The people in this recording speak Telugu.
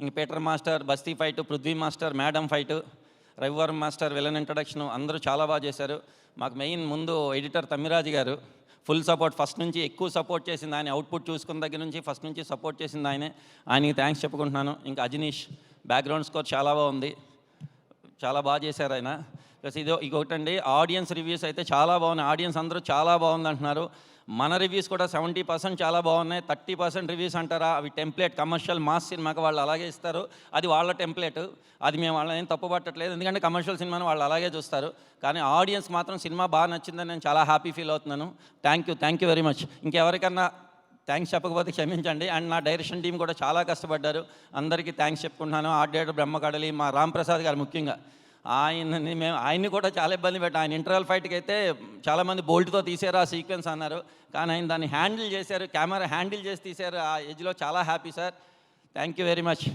ఇంక Peter master, basti fight, Prithvi master, madam fight, Ravi Varma master villain introduction అందరూ చాలా బాగా చేశారు. మాకు మెయిన్ ముందు ఎడిటర్ తమ్మిరాజు గారు ఫుల్ సపోర్ట్, ఫస్ట్ నుంచి ఎక్కువ సపోర్ట్ చేసింది ఆయన. అవుట్పుట్ చూసుకున్న దగ్గర నుంచి ఫస్ట్ నుంచి సపోర్ట్ చేసింది ఆయనకి థ్యాంక్స్ చెప్పుకుంటున్నాను. ఇంకా అజనీష్ బ్యాక్గ్రౌండ్ స్కోర్ చాలా బాగుంది, చాలా బాగా చేశారు ఆయన. ప్లస్ ఇంకొకటండి, ఆడియన్స్ రివ్యూస్ అయితే చాలా బాగున్నాయి. ఆడియన్స్ అందరూ చాలా బాగుంది అంటున్నారు. మన రివ్యూస్ కూడా 70% చాలా బాగున్నాయి. 30% రివ్యూస్ అంటారా, అవి టెంప్లెట్, కమర్షియల్ మాస్ సినిమాకి వాళ్ళు అలాగే ఇస్తారు, అది వాళ్ళ టెంప్లెట్. అది మేము వాళ్ళని ఏం తప్పు పట్టట్లేదు, ఎందుకంటే కమర్షియల్ సినిమాని వాళ్ళు అలాగే చూస్తారు. కానీ ఆడియన్స్ మాత్రం సినిమా బాగా నచ్చిందని నేను చాలా హ్యాపీ ఫీల్ అవుతున్నాను. Thank you very much. ఇంకెవరికన్నా థ్యాంక్స్ చెప్పకపోతే క్షమించండి. అండ్ నా డైరెక్షన్ టీం కూడా చాలా కష్టపడ్డారు, అందరికీ థ్యాంక్స్ చెప్పుకుంటున్నాను. ఆర్ట్ డైరెక్టర్ బ్రహ్మకడలి, మా రామ్ ప్రసాద్ గారు ముఖ్యంగా, ఆయన్ని కూడా చాలా ఇబ్బంది పెట్టాం. ఆయన ఇంటర్వల్ ఫైట్కి అయితే చాలామంది బోల్ట్తో తీసారు ఆ సీక్వెన్స్ అన్నారు, కానీ ఆయన దాన్ని హ్యాండిల్ చేశారు, కెమెరా హ్యాండిల్ చేసి తీశారు. ఆ ఏజ్లో చాలా happy sir. Thank you very much.